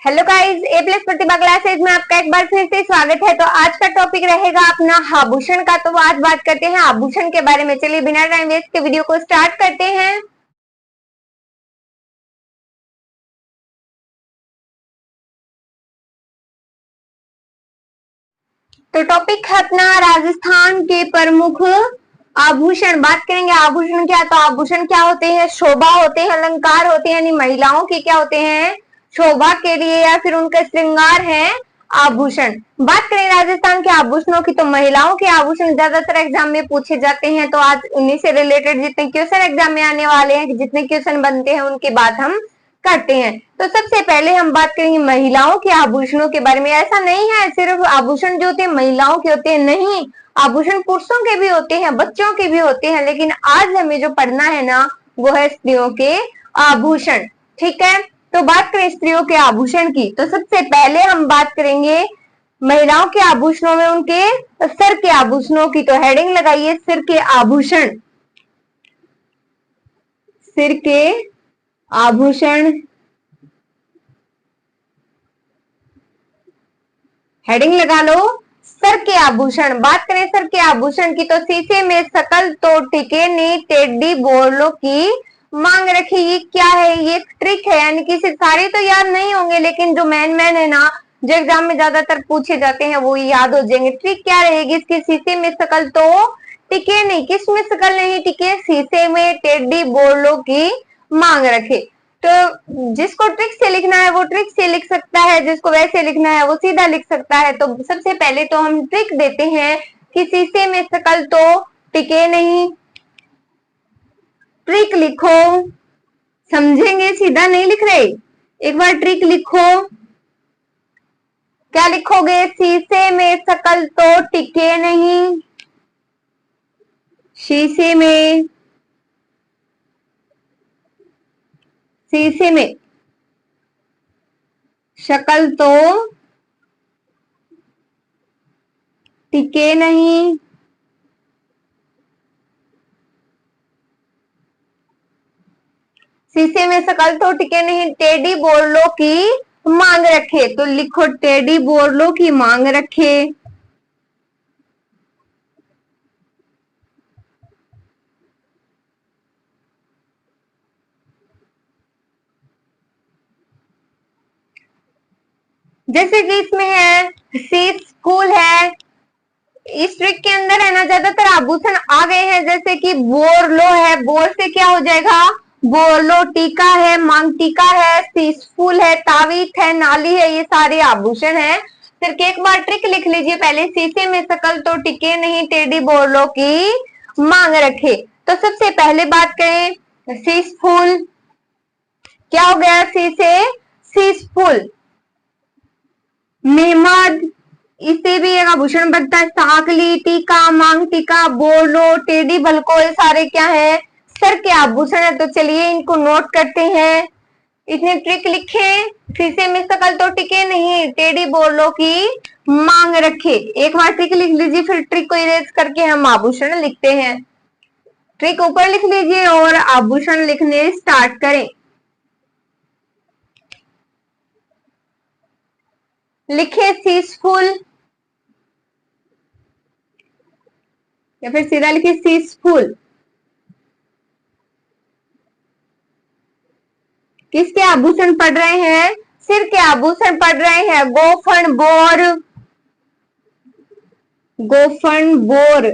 Hello guys, ए plus प्रतिभा classes में आपका एक बार फिर से स्वागत है। तो आज का टॉपिक रहेगा अपना आभूषण का। तो आज बात करते हैं आभूषण के बारे में। चलिए बिना टाइम वेस्ट के वीडियो को स्टार्ट करते हैं। तो टॉपिक है अपना राजस्थान के प्रमुख आभूषण। बात करेंगे आभूषण क्या। तो आभूषण क्या होते हैं? शोभा होते हैं, अलंकार होते हैं, यानी महिलाओं के क्या होते हैं? शोभा के लिए या फिर उनका श्रृंगार है आभूषण। बात करें राजस्थान के आभूषणों की तो महिलाओं के आभूषण ज्यादातर एग्जाम में पूछे जाते हैं। तो आज उन्हीं से रिलेटेड जितने क्वेश्चन एग्जाम में आने वाले हैं, जितने क्वेश्चन बनते हैं उनकी बात हम करते हैं। तो सबसे पहले हम बात करेंगे महिलाओं के आभूषणों के बारे में। ऐसा नहीं है सिर्फ आभूषण जो होते हैं महिलाओं के होते हैं, नहीं, आभूषण पुरुषों के भी होते हैं, बच्चों के भी होते हैं। लेकिन आज हमें जो पढ़ना है ना, वो है स्त्रियों के आभूषण। ठीक है, तो बात करें स्त्रियों के आभूषण की तो सबसे पहले हम बात करेंगे महिलाओं के आभूषणों में उनके सिर के आभूषणों की। तो हेडिंग लगाइए सिर के आभूषण। सिर के आभूषण, हेडिंग लगा लो सर के आभूषण। बात करें सर के आभूषण की तो शीशे में शकल तो टिके नहीं, टेढ़ी बोलों की मांग रखी। ये क्या है? ये ट्रिक है, यानी कि सारे तो याद नहीं होंगे, लेकिन जो मैन है ना, जो एग्जाम में ज्यादातर पूछे जाते हैं वो याद हो जाएंगे। ट्रिक क्या रहेगी इसकी? शीशे में शकल तो टिके नहीं, किस में शकल नहीं टिके? शीशे में टेढ़ी बोलों की मांग रखे। तो जिसको ट्रिक से लिखना है वो ट्रिक से लिख सकता है, जिसको वैसे लिखना है वो सीधा लिख सकता है। तो सबसे पहले तो हम ट्रिक देते हैं कि शीशे में शकल तो टिके नहीं। ट्रिक लिखो, समझेंगे, सीधा नहीं लिख रहे। एक बार ट्रिक लिखो। क्या लिखोगे? शीशे में शकल तो टिके नहीं। शीशे में, शीशे में शकल तो टिके नहीं। शीशे में शकल तो टिके नहीं, टेढ़ी बोलों की मांग रखे। तो लिखो टेढ़ी बोलों की मांग रखे। जैसे कि इसमें है शीश फूल है। इस ट्रिक के अंदर है ना ज्यादातर आभूषण आ गए हैं, जैसे कि बोरलो है। बोर से क्या हो जाएगा? बोरलो। टीका है, मांग टीका है, शीश फूल है, तावीत है, नाली है, ये सारे आभूषण है। सिर्फ एक बार ट्रिक लिख लीजिए पहले। शीशे में शकल तो टिके नहीं, टेढ़ी बोरलो की मांग रखे। तो सबसे पहले बात करें शीश फूल। क्या हो गया? शीशे, शीश फूल। मेहमद, इससे भी एक आभूषण बनता है। साकली, टीका, मांग टीका, बोलो, टेढ़ी भलको, ये सारे क्या है? सर के आभूषण है। तो चलिए इनको नोट करते हैं। इतने ट्रिक लिखे। शीशे में शकल तो टिके नहीं, टेढ़ी बोलो की मांग रखे। एक बार ट्रिक लिख लीजिए, फिर ट्रिक को इरेज करके हम आभूषण लिखते हैं। ट्रिक ऊपर लिख लीजिए और आभूषण लिखने स्टार्ट करें। लिखे शीश फूल या फिर सीधा लिखिए शीश फूल। किसके आभूषण पढ़ रहे हैं? सिर के आभूषण पढ़ रहे हैं। गोफन बोर, गोफन बोर।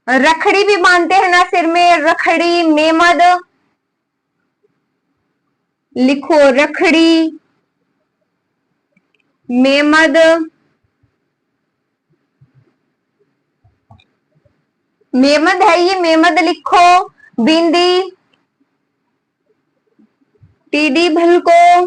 रखड़ी भी बांधते हैं ना सिर में, रखड़ी। मेमद, लिखो रखड़ी, मेमद। मेमद है ये, मेमद लिखो। बिंदी, टीडी भलको,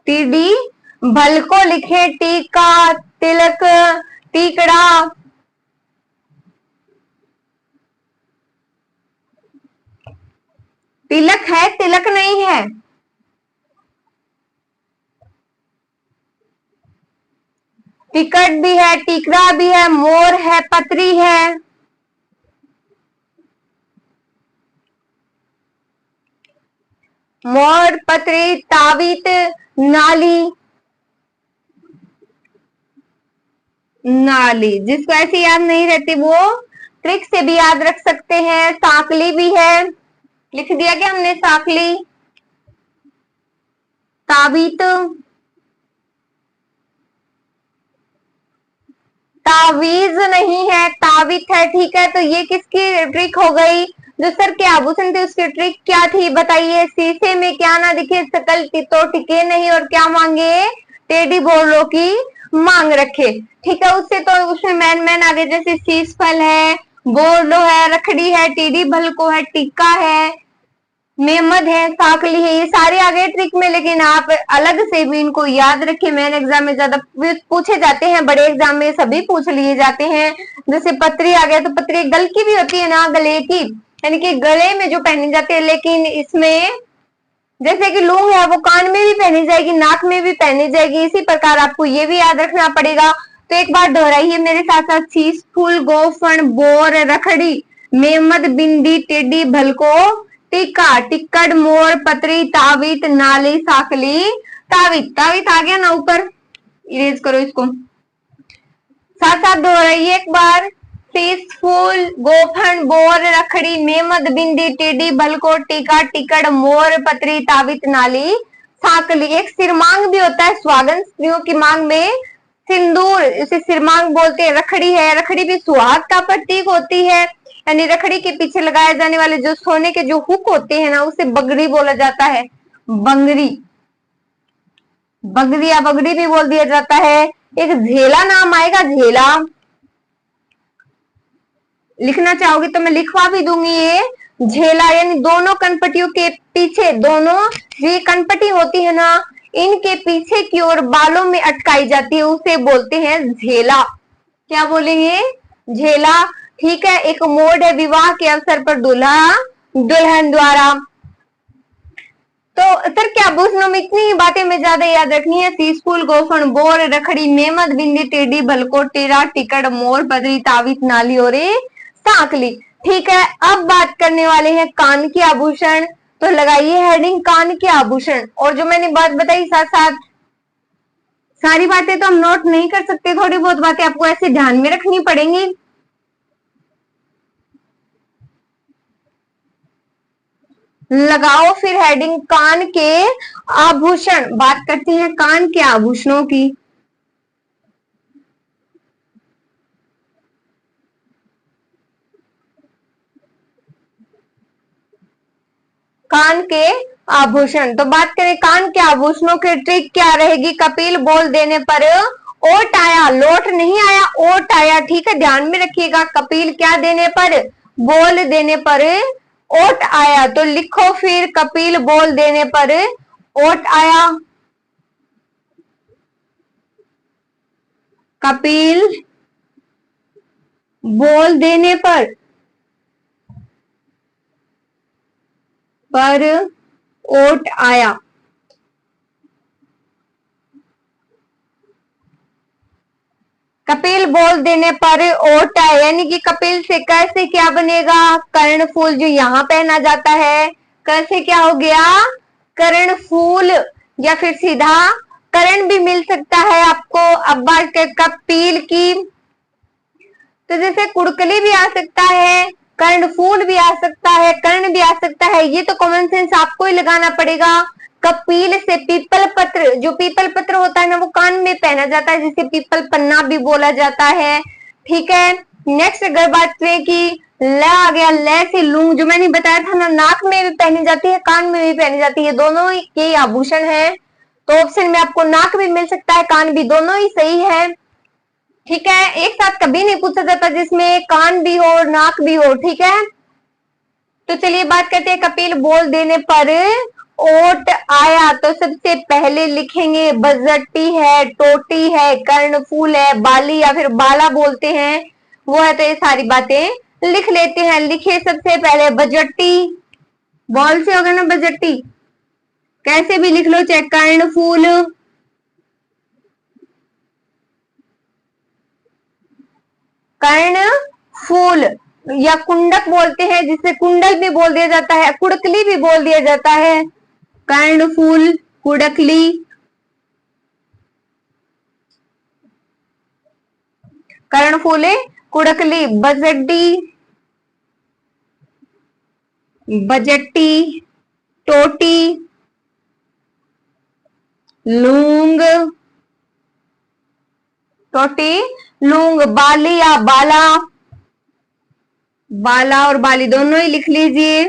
टीडी भलको लिखे। टीका, तिलक, टीकड़ा। तिलक है, तिलक नहीं है। टिकट भी है, टिकरा भी है, मोर है, पत्री है। मोर, पत्री, तावीत, नाली, नाली। जिसको ऐसे याद नहीं रहती वो ट्रिक से भी याद रख सकते हैं। साकली भी है, लिख दिया क्या हमने, साकली। तावीत, तावीज नहीं है, तावीत है, ठीक है। तो ये किसकी ट्रिक हो गई, जो सर के आभूषण थे उसकी ट्रिक क्या थी बताइए। शीशे में क्या ना दिखे, सकल तो टिके नहीं, और क्या मांगे, टेडी बोलो की मांग रखे, ठीक है। उससे तो उसमें मैन मैन आगे जैसे शीश फल है, बोलो है, रखड़ी है, टीडी भलको है, टिक्का है, मेमद है, साकली है, ये सारे आ गए ट्रिक में। लेकिन आप अलग से भी इनको याद रखें, मेन एग्जाम में ज्यादा पूछे जाते हैं, बड़े एग्जाम में सभी पूछ लिए जाते हैं। जैसे पत्री आ गया, तो पत्री गल की भी होती है ना, गले की, यानी कि गले में जो पहनी जाती है। लेकिन इसमें जैसे कि लूंग है वो कान में भी पहनी जाएगी, नाक में भी पहनी जाएगी, इसी प्रकार आपको ये भी याद रखना पड़ेगा। तो एक बार दोहराइए मेरे साथ साथ, शीश फूल, गोफन, बोर, रखड़ी, मेमद, बिंदी, टेडी, भलको, टिक्का, टिक्कड़, मोर, पत्री, तावीत, नाली, साकली, तावीत। तावीत आ गया ना ऊपर, इरेज करो इसको। साथ साथ दोहराइए एक बार, शीश फूल, गोफन, बोर, रखड़ी, मेमद, बिंदी, टेडी, भलको, टीका, टिकड़, मोर, पत्री, तावीत, नाली, साकली। एक सिरमांग भी होता है, सुहागन स्त्रियों की मांग में सिंदूर, इसे सिरमांग बोलते हैं। रखड़ी है, रखड़ी भी सुहाग का प्रतीक होती है, यानी रखड़ी के पीछे लगाए जाने वाले जो सोने के जो हुक होते हैं ना, उसे बगड़ी बोला जाता है, बंगड़ी, बगड़ी या बगड़ी भी बोल दिया जाता है। एक झेला नाम आएगा, झेला लिखना चाहोगे तो मैं लिखवा भी दूंगी। ये झेला यानी दोनों कनपटियों के पीछे, दोनों ये कनपटी होती है ना, इनके पीछे की ओर बालों में अटकाई जाती है, उसे बोलते हैं झेला। क्या बोलेंगे, झेला, ठीक है। एक मोड है, विवाह के अवसर पर दूल्हा दुल्हन द्वारा। तो सर क्या आभूषणों में इतनी ही बातें में ज्यादा याद रखनी है, शीश फूल, गोफन, बोर, रखड़ी, मेमद, बिंदी, टेडी, भलको, टेरा, टिकड़, मोर, बदरी, तावीत, नाली और साकली, ठीक है। अब बात करने वाले हैं कान के आभूषण, तो लगाइए हेडिंग कान के आभूषण। और जो मैंने बात बताई साथ साथ सारी बातें तो हम नोट नहीं कर सकते, थोड़ी बहुत बातें आपको ऐसे ध्यान में रखनी पड़ेंगी। लगाओ फिर हेडिंग कान के आभूषण। बात करते हैं कान के आभूषणों की। कान के आभूषण, तो बात करें कान के आभूषणों की ट्रिक क्या रहेगी। कपिल बोल देने पर ओट आया, लोट नहीं आया, ओट आया, ठीक है, ध्यान में रखिएगा। कपिल क्या देने पर, बोल देने पर ओट आया, तो लिखो फिर कपिल बोल देने पर ओट आया। कपिल बोल देने पर ओट आया। कपिल बोल देने पर ओट आया, यानी कि कपिल से कैसे क्या बनेगा, कर्णफूल जो यहाँ पहना जाता है, कैसे क्या हो गया, कर्णफूल, या फिर सीधा कर्ण भी मिल सकता है आपको। अब बात कर कपिल की, तो जैसे कुड़कली भी आ सकता है, कर्णफूल भी आ सकता है, कर्ण भी आ सकता है, ये तो कॉमन सेंस आपको ही लगाना पड़ेगा। कपिल से पीपल पत्र, जो पीपल पत्र होता है ना वो कान में पहना जाता है, जिसे पीपल पन्ना भी बोला जाता है, ठीक है। नेक्स्ट अगर बात करें कि ल आ गया, ल से लूंग, जो मैंने बताया था ना, नाक में भी पहनी जाती है, कान में भी पहनी जाती है, दोनों के आभूषण है। तो ऑप्शन में आपको नाक भी मिल सकता है, कान भी, दोनों ही सही है, ठीक है। एक साथ कभी नहीं पूछा जाता जिसमें कान भी हो नाक भी हो, ठीक है। तो चलिए बात करते हैं कपिल बोल देने पर ओट आया, तो सबसे पहले लिखेंगे बजटी है, टोटी है, कर्णफूल है, बाली या फिर बाला बोलते हैं वो है, तो ये सारी बातें लिख लेते हैं। लिखे सबसे पहले बजटी, बॉल से होगा ना बजटी, कैसे भी लिख लो, चाहे कर्णफूल, कर्ण फूल, या कुंडक बोलते हैं, जिसे कुंडल भी बोल दिया जाता है, कुड़कली भी बोल दिया जाता है, कर्णफूल, कुडकली, कर्णफूले, कुडकली, बजड्डी, बजट्टी, टोटी, लूंग, टोटी, लूंग, बाली या बाला, बाला और बाली दोनों ही लिख लीजिए।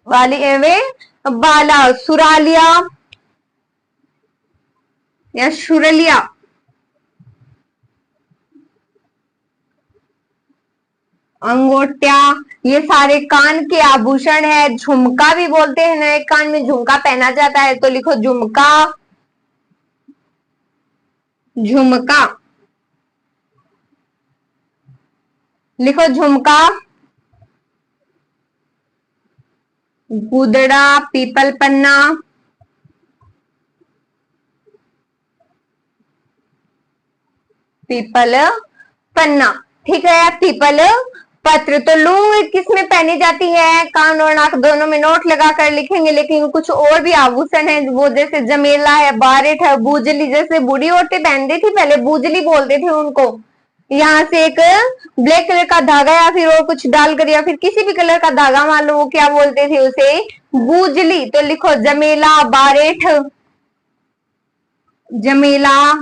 बाली एवं बाला, सुरालिया या शुरलिया, अंगोटिया, ये सारे कान के आभूषण है। झुमका भी बोलते हैं, नए कान में झुमका पहना जाता है, तो लिखो झुमका, झुमका, लिखो झुमका। गुदड़ा, पीपल पन्ना, पीपल पन्ना, ठीक है। पीपल पत्र, तो लूंग किसमें पहनी जाती है? कान और नाक दोनों में। नोट लगाकर लिखेंगे, लेकिन कुछ और भी आभूषण है वो, जैसे जमेला है, बारेट है, बूजली, जैसे बूढ़ी औरतें पहनती थी पहले, बूजली बोलते थे उनको। यहाँ से एक ब्लैक कलर का धागा या फिर और कुछ डालकर या फिर किसी भी कलर का धागा मान लो, वो क्या बोलते थे उसे? बूजली। तो लिखो जमेला, बारेठ, जमेला,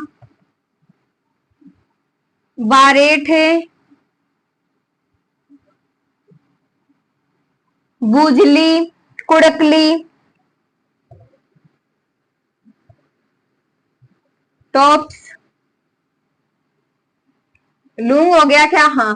बारेठ, बूजली, कुड़कली, टॉप्स, लूंग हो गया क्या? हाँ,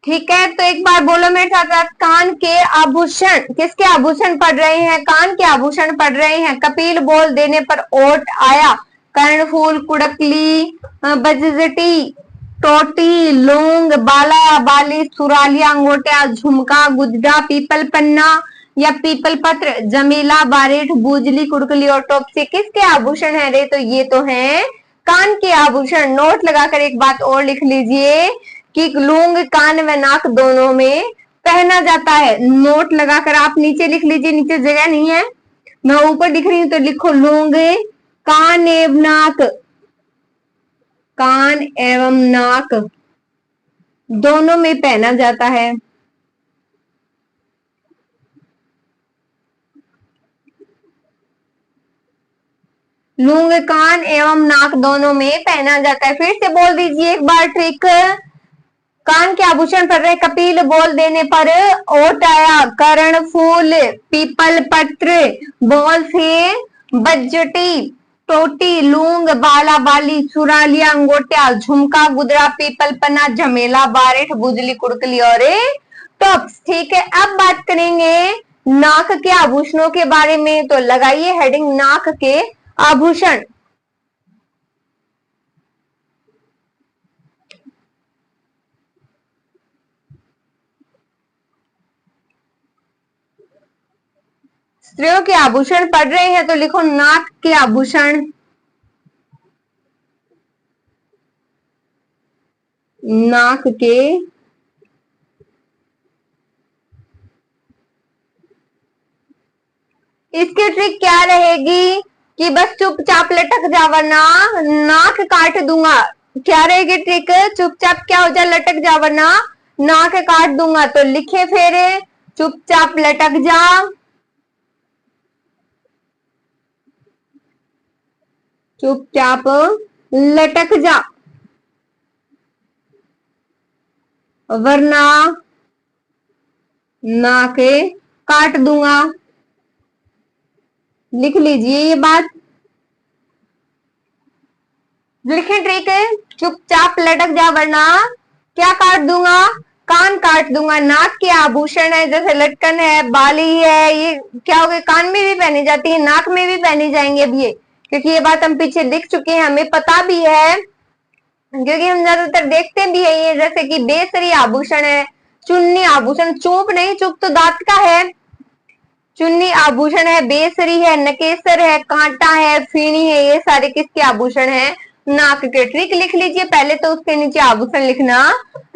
ठीक है। तो एक बार बोलो मेरे साथ, कान के आभूषण, किसके आभूषण पढ़ रहे हैं? कान के आभूषण पढ़ रहे हैं। कपिल बोल देने पर ओट आया, कर्णफूल, कुड़कली, बजटी, टोटी, लौंग, बाला, बाली, सुरालिया, अंगोटिया, झुमका, गुजरा, पीपल पन्ना या पीपल पत्र, जमीला, बारेठ, बूजली, कुड़कली और टोपसी किसके आभूषण है रे? तो ये तो है कान के आभूषण। नोट लगाकर एक बात और लिख लीजिए कि लूंग कान व नाक दोनों में पहना जाता है। नोट लगाकर आप नीचे लिख लीजिए, नीचे जगह नहीं है, मैं ऊपर लिख रही हूं, तो लिखो लूंग कान एवं नाक, कान एवं नाक दोनों में पहना जाता है। लूंग कान एवं नाक दोनों में पहना जाता है। फिर से बोल दीजिए एक बार ट्रिक। कान के आभूषण पर रहे, कपिल बोल देने पर ओट आया, कर्ण फूल, पीपल पत्र, बॉल से बजटी, टोटी, लूंग, बाला, बाली, सुरालिया, अंगोटिया, झुमका, गुदरा, पीपल पन्ना, झमेला, बारेठ, बुजली, कुड़कली और टॉप्स। ठीक है, अब बात करेंगे नाक के आभूषणों के बारे में। तो लगाइए हेडिंग नाक के आभूषण। स्त्रियों के आभूषण पढ़ रहे हैं तो लिखो नाक के आभूषण, नाक के इसकी ट्रिक क्या रहेगी कि बस चुपचाप लटक जा वरना नाक काट दूंगा। क्या रहेगी ट्रिक? चुपचाप क्या हो जा, लटक जा वरना नाक काट दूंगा। तो लिखे फिर चुपचाप लटक जा, चुपचाप लटक जा वरना नाक काट दूंगा। लिख लीजिए ये बात, लिखे ट्रिक है, चुपचाप लटक जा वरना क्या काट दूंगा? कान काट दूंगा। नाक के आभूषण है, जैसे लटकन है, बाली है, ये क्या हो गए? कान में भी पहनी जाती है, नाक में भी पहनी जाएंगे अब ये, क्योंकि ये बात हम पीछे देख चुके हैं, हमें पता भी है, क्योंकि हम ज्यादातर देखते भी है ये। जैसे कि बेसरी आभूषण है, चुन्नी आभूषण, चूप नहीं, चुप तो दांत का है, चुन्नी आभूषण है, बेसरी है, नकेसर है, कांटा है, फीनी है, ये सारे किसके आभूषण है? नाक के। ट्रिक लिख लीजिए पहले, तो उसके नीचे आभूषण लिखना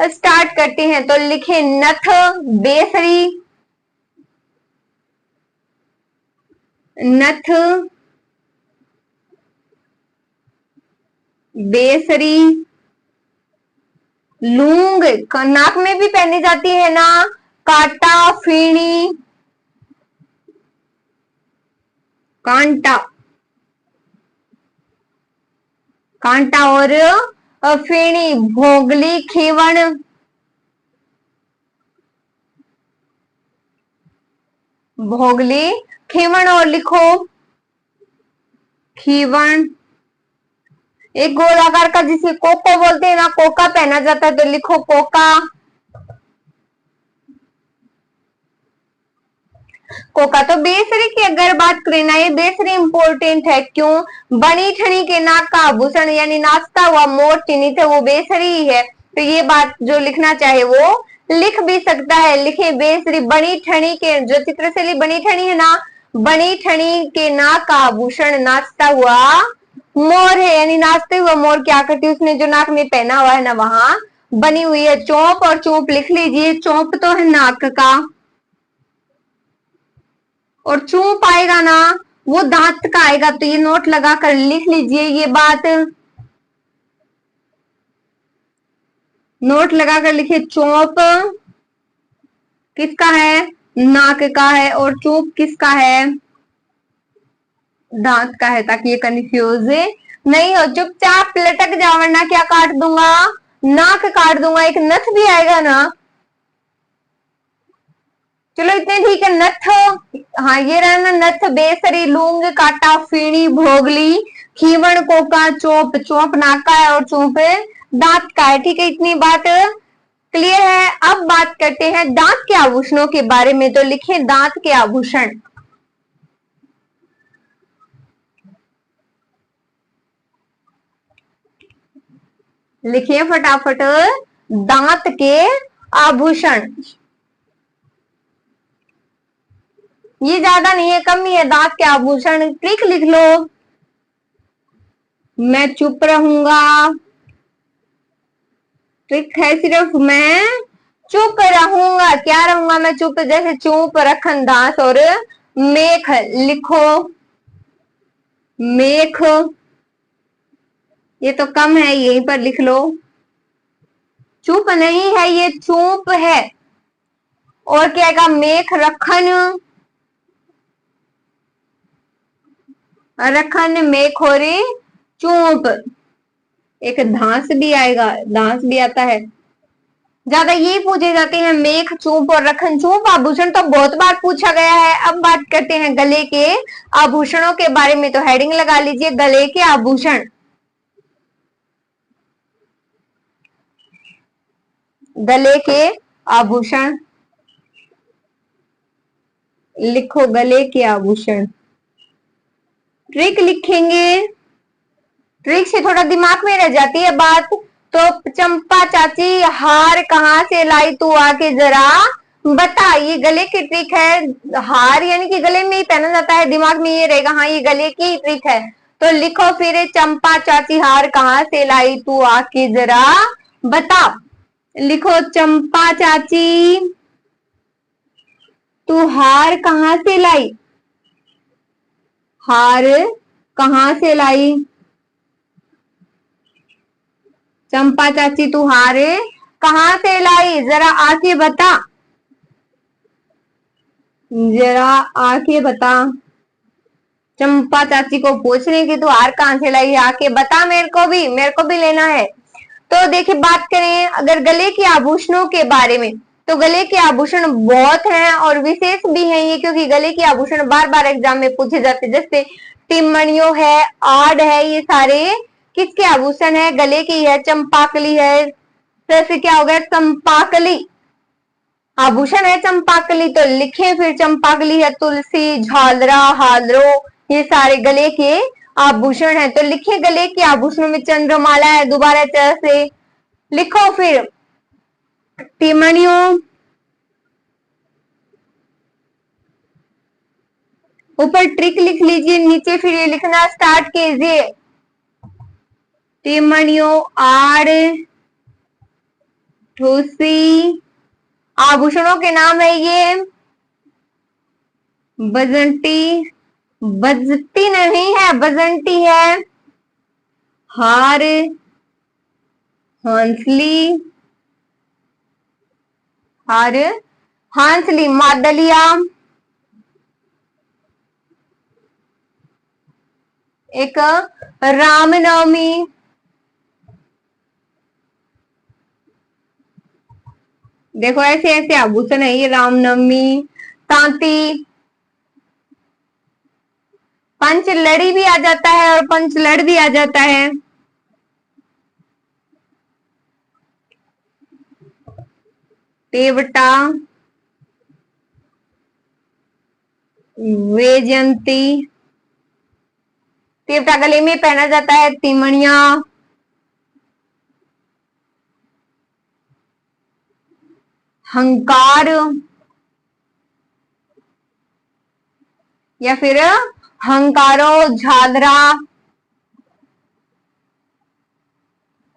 स्टार्ट करते हैं। तो लिखे नथ, बेसरी, नथ, बेसरी, लूंग नाक में भी पहनी जाती है ना, काटा, फीणी, कांटा, कांटा और फेणी, भोगली, खीवण, भोगली, खीवण और लिखो खीवण। एक गोलाकार का जिसे कोको बोलते हैं ना, कोका पहना जाता है, तो लिखो कोका। कोका। तो बेसरी की अगर बात करें ना, ये बेसरी इंपॉर्टेंट है, क्यों? बनी ठनी के नाक का आभूषण यानी नाचता हुआ मोर चिन्हित है, वो बेसरी ही है। तो ये बात जो लिखना चाहे वो लिख भी सकता है, लिखे बेसरी बनी ठनी के, जो चित्रशैली बनी ठनी है ना, बनी ठनी के नाक का आभूषण नाचता हुआ मोर है, यानी नाचते हुए मोर की आकृति उसने जो नाक में पहना हुआ है ना, वहां बनी हुई है। चौंप और चौंप लिख लीजिए, चौंप तो है नाक का, और चूप आएगा ना वो दांत का आएगा, तो ये नोट लगा कर लिख लीजिए ये बात, नोट लगा कर लिखिए। चौप किसका है? नाक का है, और चूप किसका है? दांत का है, ताकि ये कंफ्यूज नहीं हो। चुपचाप लटक जाओ, वरना क्या काट दूंगा? नाक काट दूंगा। एक नथ भी आएगा ना, चलो इतने ठीक है। नथ, हाँ ये रहा ना, नथ, बेसरी, लूंग, काटा, फीणी, भोगली, खीवण, कोका, चोप, चोप नाक का है और चोप दांत का है। ठीक है, इतनी बात क्लियर है। अब बात करते हैं दांत के आभूषणों के बारे में, तो लिखे दांत के आभूषण। लिखिए फटाफट, दांत के आभूषण। ये ज्यादा नहीं है, कम ही है। दांत के आभूषण ट्रिक लिख लो। मैं चुप रहूंगा, ट्रिक है सिर्फ मैं चुप रहूंगा। क्या रहूंगा मैं? चुप, जैसे चुप, रखन, दांत और मेख। लिखो मेख, ये तो कम है, यहीं पर लिख लो। चुप नहीं है, ये चुप है। और क्या आएगा? मेख, रखन, रखन, मेख और चूप। एक धांस भी आएगा, धांस भी आता है। ज्यादा ये पूछे जाते हैं मेख, चूप और रखन। चूप आभूषण तो बहुत बार पूछा गया है। अब बात करते हैं गले के आभूषणों के बारे में, तो हेडिंग लगा लीजिए, गले के आभूषण। गले के आभूषण लिखो, गले के आभूषण। ट्रिक लिखेंगे, ट्रिक से थोड़ा दिमाग में रह जाती है बात। तो चंपा चाची हार कहाँ से लाई, तू आके जरा बता। ये गले की ट्रिक है। हार यानी कि गले में ही पहना जाता है, दिमाग में ये रहेगा, हाँ ये गले की ट्रिक है। तो लिखो फिर, चंपा चाची हार कहाँ से लाई, तू आके जरा बता। लिखो, चंपा चाची तू हार कहाँ से लाई, हार कहाँ से लाई। चंपा चाची तू हार कहाँ से लाई, जरा आके बता, जरा आके बता। चंपा चाची को पूछ रही कि तू हार कहाँ से लाई, आके बता, मेरे को भी लेना है। तो देखिए, बात करें अगर गले के आभूषणों के बारे में, तो गले के आभूषण बहुत हैं और विशेष भी हैं ये, क्योंकि गले के आभूषण बार बार एग्जाम में पूछे जाते हैं। जैसे टिमणियों है, आड़ है, ये सारे किसके आभूषण है? गले की है। चंपाकली है, जैसे क्या हो गया? चंपाकली आभूषण है चंपाकली। तो लिखे फिर, चंपाकली है, तुलसी, झालरा, हालरो, ये सारे गले के आभूषण है। तो लिखे गले के आभूषणों में चंद्रमाला है, दोबारा च से लिखो। फिर टिमणियों, ऊपर ट्रिक लिख लीजिए, नीचे फिर ये लिखना स्टार्ट कीजिए। टिमणियों, आड़, ठूसी, आभूषणों के नाम है ये। बजंती, बजती नहीं है, बजंती है। हार, हंसली, हार हांसली, मादलिया, एक रामनवमी, देखो ऐसे ऐसे आभूषण है ये, रामनवमी, तांती, पंच लड़ी भी आ जाता है और पंच लड़ भी आ जाता है। टेवटा, वैजयंती, टेवटा गले में पहना जाता है। तिमणिया, हंकार या फिर हंकारो, झालरा,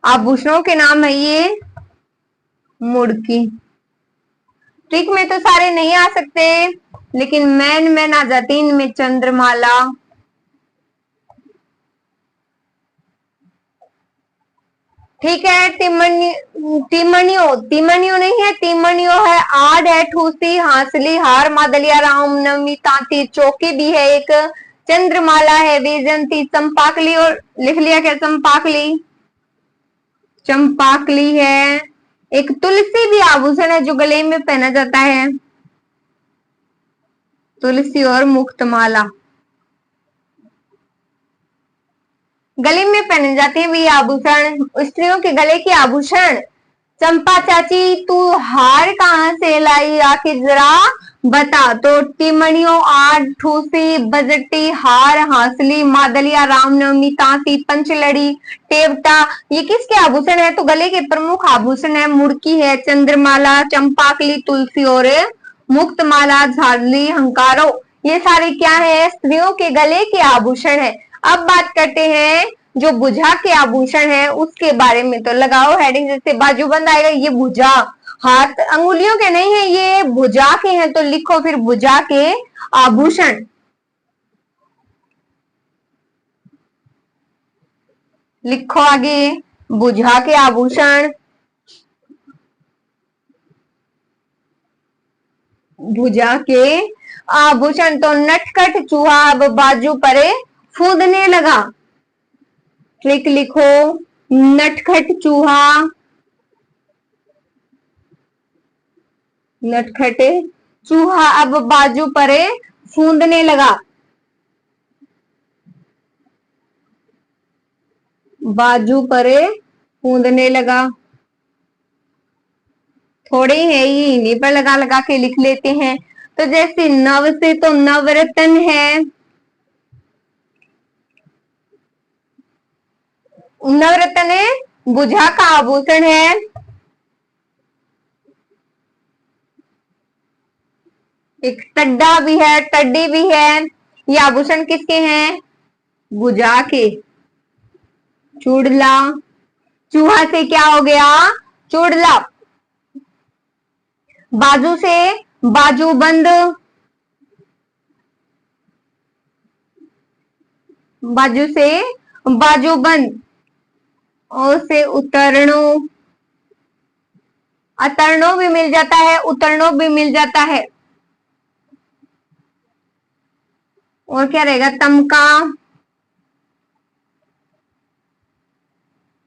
आभूषणों के नाम है ये। मुड़की, ट्रिक में तो सारे नहीं आ सकते, लेकिन मैन मैन आ जाती इनमें। चंद्रमाला, ठीक है। तिमणियों, तिमणियों नहीं है, तिमणियों है। आड है, ठूसी, हांसली, हार, मादलिया, रामनवमी, तांती, चौकी भी है एक। चंद्रमाला है, वैजयंती, चंपाकली, और लिख लिया क्या? चंपाकली, चंपाकली है। एक तुलसी भी आभूषण है जो गले में पहना जाता है। तुलसी और मुक्तमाला गले में पहने जाते हैं भी आभूषण, स्त्रियों के गले के आभूषण। चंपा चाची, तू हार कहाँ से लाई आखिर जरा बता। तो टिमणियों, आठ, ठूसी, बजटी, हार, हांसली, मादलिया, रामनवमी, तांती, पंचलड़ी, टेवटा, ये किसके आभूषण है? तो गले के प्रमुख आभूषण है। मुड़की है, चंद्रमाला, चंपाकली, तुलसी और मुक्तमाला, झालरी, हंकारो, ये सारे क्या है? स्त्रियों के गले के आभूषण है। अब बात करते हैं जो भुजा के आभूषण है उसके बारे में। तो लगाओ हेडिंग, जैसे बाजूबंद आएगा ये भुजा, हाथ अंगुलियों के नहीं है, ये भुजा के हैं। तो लिखो फिर भुजा के आभूषण। लिखो आगे भुजा के आभूषण। भुजा के आभूषण, तो नटखट चूहा अब बाजू परे फूदने लगा। ट्रिक लिखो, नटखट चूहा, नटखट चूहा अब बाजू परे फूंदने लगा। बाजू परे फूंदने लगा। थोड़े है ये इन्हीं पर लगा लगा के लिख लेते हैं। तो जैसे नव से तो नवरत्न है। नवरत्न भुजा का आभूषण है। एक टड्डा भी है, टड्डी भी है। ये आभूषण किसके हैं? भुजा के। चूड़ला, चूहा से क्या हो गया? चूड़ला। बाजू से बाजूबंद, बाजू से बाजूबंद, और से उतरणो, अतरणो भी मिल जाता है, उतरणो भी मिल जाता है। और क्या रहेगा? तमका,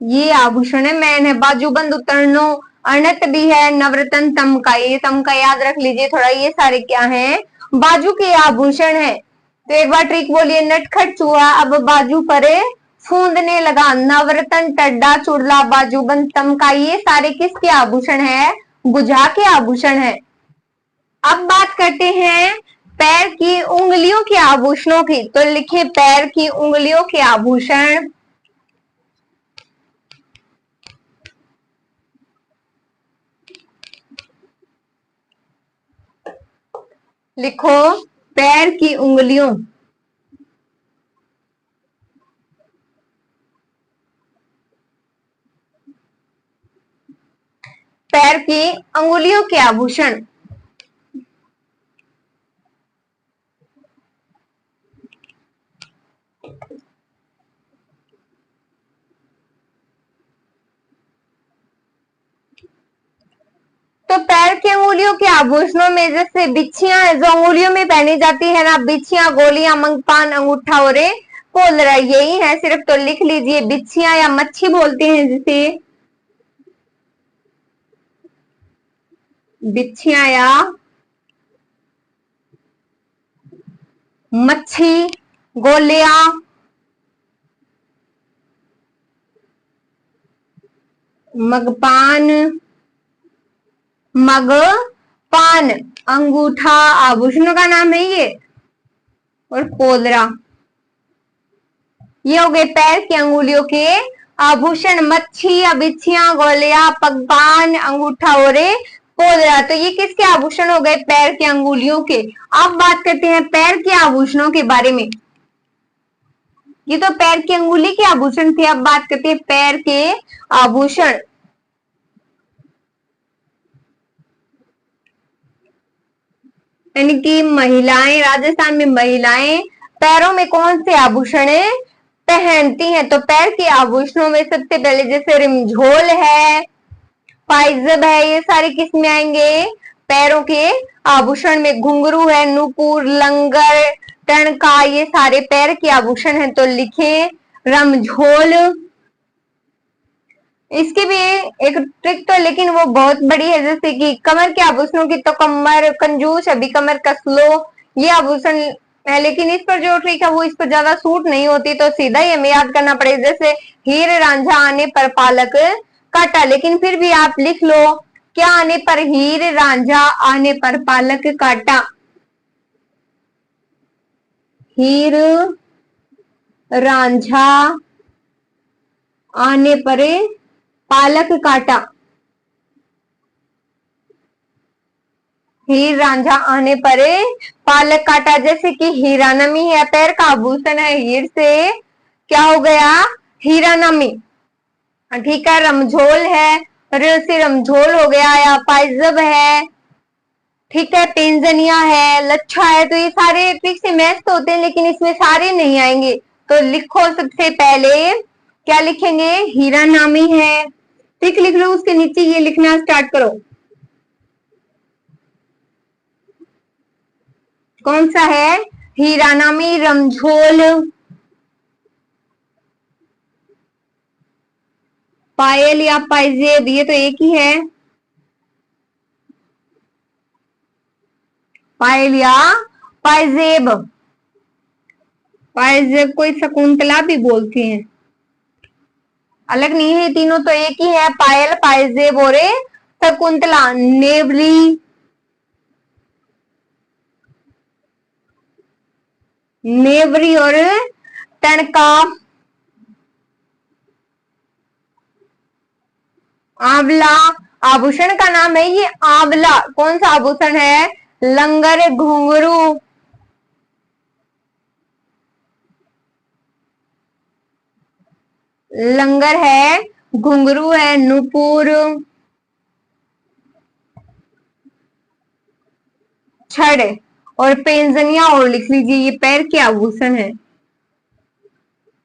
ये आभूषण है, मैन है। बाजूबंद, उतरणो, अनत भी है, नवरत्न, तमका, ये तमका याद रख लीजिए थोड़ा। ये सारे क्या हैं? बाजू के आभूषण है। तो एक बार ट्रिक बोलिए, नटखट चूहा अब बाजू परे फूंदने लगा। नवरत्न, टड्डा, चुड़ला, बाजूबंद, तमका, ये सारे किसके आभूषण है? भुजा के आभूषण है। अब बात करते हैं पैर की उंगलियों के आभूषणों की। तो लिखे पैर की उंगलियों के आभूषण। लिखो पैर की उंगलियों। पैर की अंगुलियों के आभूषण। अंगुलियों के आभूषणों में जैसे बिछियां जो अंगुलियों में पहनी जाती है ना, बिछियां, गोलियां, मंगपान, अंगूठा और पोलरा, यही है सिर्फ। तो लिख लीजिए बिछियां या मच्छी बोलते हैं जिसे, बिछियां या मच्छी, गोलियां, मगपान, मग पान, अंगूठा आभूषणों का नाम है ये, और पोलरा, ये हो गए पैर की अंगुलियों के आभूषण। मच्छी, बिछियां, गोलियां, पगपान, अंगूठा और पोलरा, तो ये किसके आभूषण हो गए? पैर की अंगुलियों के। अब बात करते हैं पैर के आभूषणों के बारे में। ये तो पैर की अंगुली के आभूषण थे, अब बात करते हैं पैर के आभूषण। यानी कि महिलाएं, राजस्थान में महिलाएं पैरों में कौन से आभूषण पहनती हैं? तो पैर के आभूषणों में सबसे पहले जैसे रिमझोल है, पाइजब है, ये सारे किस में आएंगे? पैरों के आभूषण में। घुंघरू है, नूपुर, लंगर, टणका, ये सारे पैर के आभूषण हैं। तो लिखे रमझोल। इसकी भी एक ट्रिक तो, लेकिन वो बहुत बड़ी है, जैसे कि कमर के आभूषणों की तो कमर कंजूस, अभी कमर कस लो, ये आभूषण है। लेकिन इस पर जो ट्रिक है वो इस पर ज्यादा सूट नहीं होती, तो सीधा ही हमें याद करना पड़ेगा। जैसे हीर रांझा आने पर पालक काटा, लेकिन फिर भी आप लिख लो क्या आने पर? हीर रांझा आने पर पालक काटा। हीर रांझा आने पर पालक काटा। हीर रांझा आने पर पालक काटा। जैसे कि हीरानमी है, पैर का आभूषण है, हीर से क्या हो गया? हीरानमी। ठीक है। रमझोल है, र से रमझोल हो गया, या पाइजब है, ठीक है, पेंजनिया है, लच्छा है। तो ये सारे ट्रिक से मैच तो होते हैं, लेकिन इसमें सारे नहीं आएंगे। तो लिखो सबसे पहले क्या लिखेंगे? हीरानामी है, ठीक, लिख लो। उसके नीचे ये लिखना स्टार्ट करो। कौन सा है? हीरानामी, रमझोल, पायल या पाइजेब, ये तो एक ही है। पायल या पाइजेब। पाइजेब को शकुंतला भी बोलती हैं, अलग नहीं है, तीनों तो एक ही है। पायल, पाइजेब और शकुंतला। नेवरी, नेवरी और टणका। आंवला, आभूषण का नाम है ये आंवला। कौन सा आभूषण है? लंगर, घुंघरू, लंगर है, घुंघरू है, नुपुर, छड़ और पेंजनिया। और लिख लीजिए ये पैर के आभूषण है,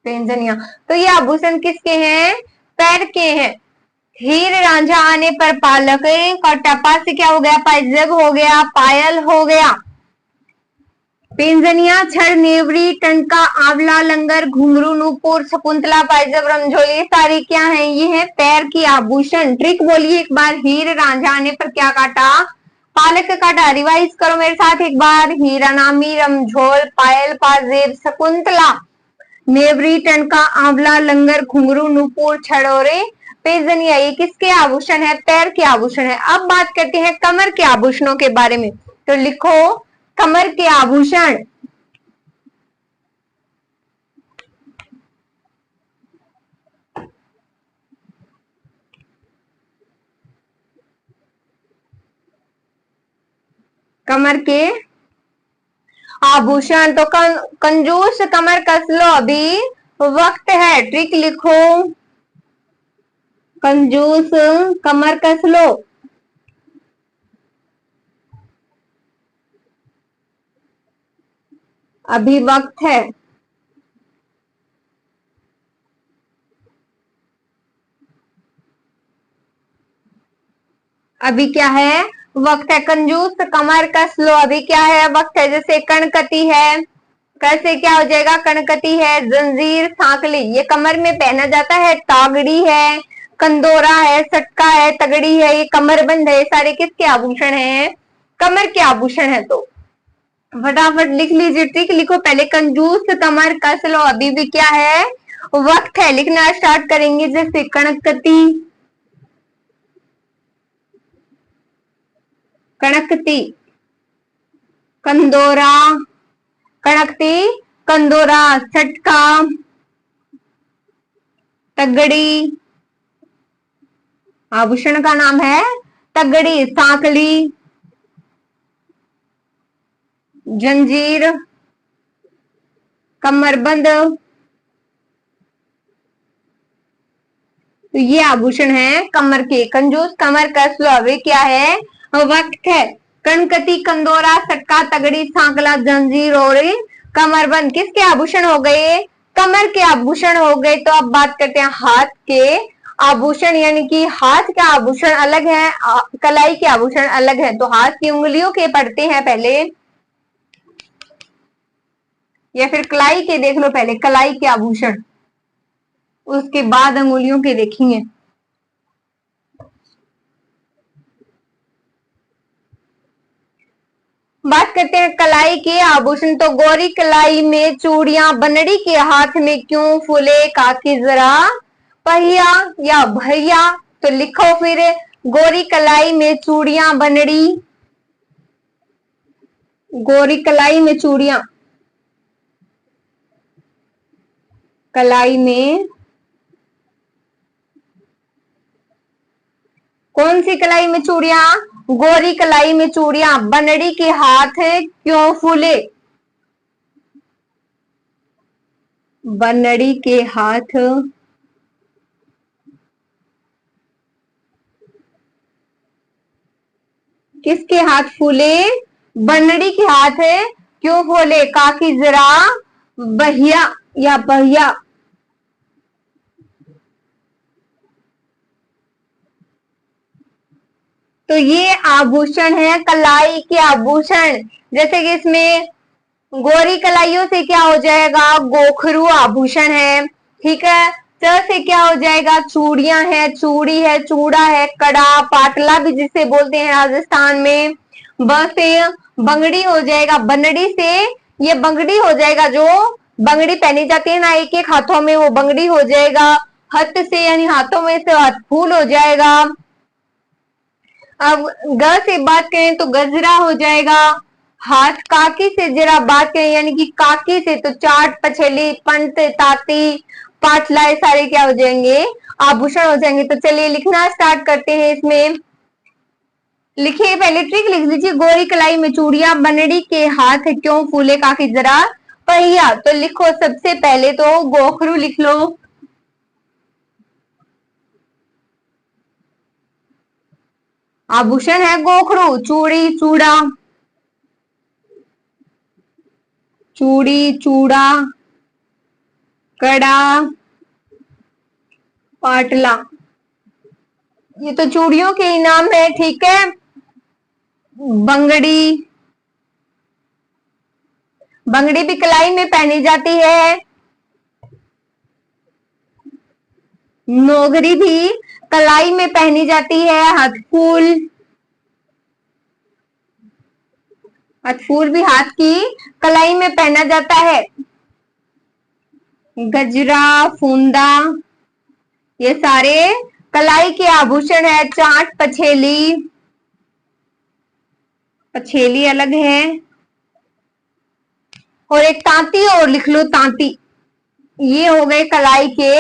पेंजनिया। तो ये आभूषण किसके हैं? पैर के हैं। हीर रांझा आने पर पालक काटा, पा से क्या हो गया? पाइजब हो गया, पायल हो गया। पेंजनिया, छड़, नेवरी, टंका, आंवला, लंगर, घुंघरू, नूपुर, शकुंतला, पाइजब, रमझोल, ये सारी क्या है? ये है पैर की आभूषण। ट्रिक बोलिए एक बार। हीर रांझा आने पर क्या काटा? पालक काटा। रिवाइज करो मेरे साथ एक बार। हीरानामी, रमझोल, पायल, पाजेब, शकुंतला, नेवरी, टंका, आंवला, लंगर, घुंघरू, नूपुर, छड़ोरे, पेजनिया, ये किसके आभूषण है? पैर के आभूषण है। अब बात करते हैं कमर के आभूषणों के बारे में। तो लिखो कमर के आभूषण। कमर के आभूषण तो कंजूस कमर कस लो, अभी वक्त है। ट्रिक लिखो, कंजूस कमर कस लो, अभी वक्त है। अभी क्या है? वक्त है। कंजूस, कमर कस लो, अभी क्या है, वक्त है। जैसे कणकती है, कैसे क्या हो जाएगा, कणकती है। जंजीर, सांकली, ये कमर में पहना जाता है। तागड़ी है, कंदोरा है, सटका है, तगड़ी है, ये कमरबंद है। ये सारे किसके आभूषण हैं, कमर के आभूषण है। तो फटाफट लिख लीजिए, ट्रिक लिखो पहले। कंजूस, कमर कस लो, अभी भी क्या है, वक्त है। लिखना स्टार्ट करेंगे। जैसे कणकती, कणकती, कंदोरा, कणकती, कंदोरा, सटका, तगड़ी, आभूषण का नाम है तगड़ी। सांकली, जंजीर, कमरबंद, तो ये आभूषण है कमर के। कंजूस, कमर कस लो, अभी क्या है, वक्त है। कणकती, कंदोरा, सटका, तगड़ी, सांकला, जंजीर और कमरबंद किसके आभूषण हो गए, कमर के आभूषण हो गए। तो अब बात करते हैं हाथ के आभूषण, यानी कि हाथ के आभूषण अलग है, कलाई के आभूषण अलग है। तो हाथ की उंगलियों के पढ़ते हैं पहले, या फिर कलाई के देख लो पहले, कलाई के आभूषण, उसके बाद अंगुलियों के देखेंगे। बात करते हैं कलाई के आभूषण। तो गोरी कलाई में चूड़ियां, बनड़ी के हाथ में क्यों फूले, काकी जरा पहिया या भैया। तो लिखो फिर, गोरी कलाई में चूड़ियां, बनड़ी, गोरी कलाई में चूड़ियां, कलाई में, कौन सी कलाई में चूड़ियां, गोरी कलाई में चूड़ियां, बनड़ी के हाथ क्यों फूले, बनड़ी के हाथ किसके हाथ फूले, बनड़ी के हाथ क्यों फूले, काकी जरा बहिया या बहिया। तो ये आभूषण है कलाई के आभूषण। जैसे कि इसमें गोरी कलाइयों से क्या हो जाएगा, गोखरू आभूषण है, ठीक है। च से क्या हो जाएगा, चूड़ियां है, चूड़ी है, चूड़ा है, कड़ा, पाटला भी जिसे बोलते हैं राजस्थान में। ब से बंगड़ी हो जाएगा, बनड़ी से ये बंगड़ी हो जाएगा, जो बंगड़ी पहनी जाती है ना एक एक हाथों में, वो बंगड़ी हो जाएगा। हथ से यानी हाथों में से हथ फूल हो जाएगा। अब ग से बात करें तो गजरा हो जाएगा। हाथ काकी से जरा बात करें, यानी कि काकी से तो चाट, पछेली, पंत, ताती, पाटला, ये सारे क्या हो जाएंगे, आभूषण हो जाएंगे। तो चलिए लिखना स्टार्ट करते हैं। इसमें लिखिए पहले, ट्रिक लिख लीजिए। गोरी कलाई में चूड़ियां, बनड़ी के हाथ क्यों फूले, काकी जरा पहिया। तो लिखो सबसे पहले तो गोखरू लिख लो, आभूषण है गोखरू। चूड़ी, चूड़ा, चूड़ी, चूड़ा, कड़ा, पाटला, ये तो चूड़ियों के ही नाम है, ठीक है। बंगड़ी, बंगड़ी भी कलाई में पहनी जाती है। नोगरी भी कलाई में पहनी जाती है। हथफूल, हथफूल भी हाथ की कलाई में पहना जाता है। गजरा, फूंदा, ये सारे कलाई के आभूषण है। चाट, पछेली, पछेली अलग है। और एक तांती और लिख लो, तांती, ये हो गए कलाई के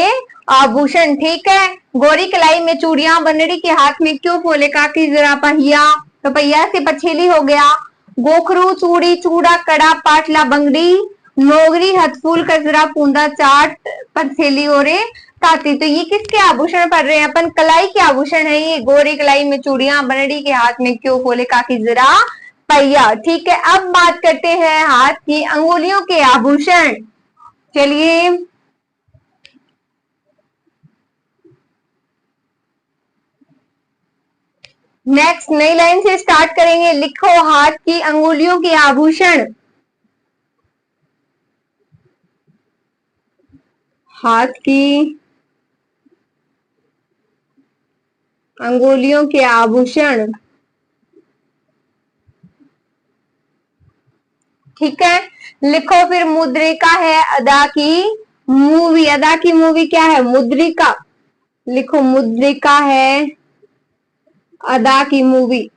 आभूषण, ठीक है। गोरी कलाई में चूड़ियां, बनड़ी के हाथ में क्यों फूले, काकी जरा पहिया। तो पहिया से पछेली हो गया। गोखरू, चूड़ी, चूड़ा, कड़ा, पाटला, बंगड़ी, नोगरी, हथफूल, कजरा, फूंदा, चाट, पछेली और ताती। तो ये किसके आभूषण पढ़ रहे हैं अपन, कलाई के आभूषण है ये। गोरी कलाई में चूड़ियां, बनड़ी के हाथ में क्यों फूले, काकी जरा पहिया, ठीक है। अब बात करते हैं हाथ की अंगुलियों के आभूषण। चलिए, नेक्स्ट नई लाइन से स्टार्ट करेंगे। लिखो हाथ की अंगुलियों के आभूषण। हाथ की अंगुलियों के आभूषण। ठीक है, लिखो फिर मुद्रिका है अदा की मूवी। अदा की मूवी क्या है? मुद्रिका। लिखो मुद्रिका है अदा की मूवी।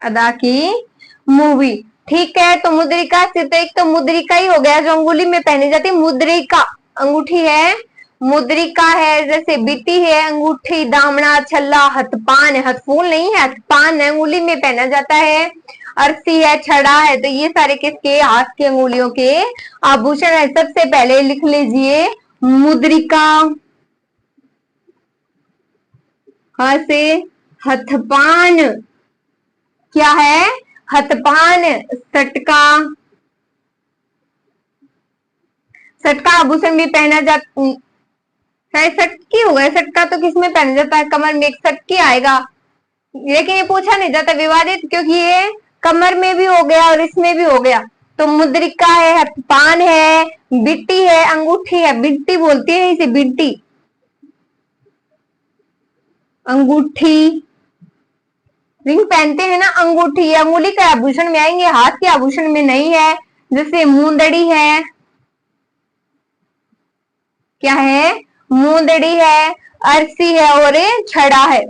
अदा की मूवी। ठीक है, तो मुद्रिका से तो एक तो मुद्रिका ही हो गया जो अंगुली में पहनी जाती है। मुद्रिका अंगूठी है, मुद्रिका है जैसे बिटी है, अंगूठी, दामना, छल्ला, हथपान है, हथफूल नहीं है, हथपान है, अंगुली में पहना जाता है। अरसी है, छड़ा है, तो ये सारे किसके? हाथ की अंगुलियों के आभूषण है। सबसे पहले लिख लीजिए मुद्रिका, हाँ से हथपान, क्या है? हथपान। सटका, सटका आभूषण भी पहना जाता है। सटकी हो गया, सटका तो किसमें पहना जाता है? कमर में एक सटकी आएगा, लेकिन ये पूछा नहीं जाता विवादित, क्योंकि ये कमर में भी हो गया और इसमें भी हो गया। तो मुद्रिका है, हथपान है, बिट्टी है, अंगूठी है, बिट्टी बोलती है इसे, बिट्टी, अंगूठी, रिंग पहनते हैं ना, अंगूठी, अंगुली के आभूषण में आएंगे, हाथ के आभूषण में नहीं है। जैसे मुंदड़ी है, क्या है? मुंदड़ी है, अरसी है और छड़ा है।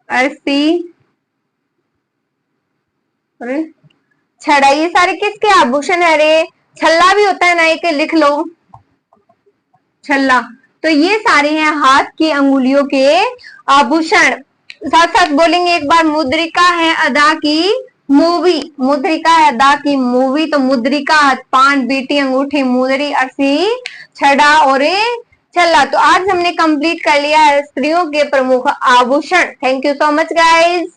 अरसी और छड़ा, ये सारे किसके आभूषण है? अरे छल्ला भी होता है ना एक, लिख लो छल्ला। तो ये सारे हैं हाथ की अंगुलियों के आभूषण। साथ साथ बोलेंगे एक बार, मुद्रिका है अदा की मूवी। मुद्रिका है अदा की मूवी, तो मुद्रिका, हथपान, बीटी, अंगूठी, मुंदरी, अरसी, छड़ा और छल्ला। तो आज हमने कंप्लीट कर लिया है स्त्रियों के प्रमुख आभूषण। Thank you so much guys.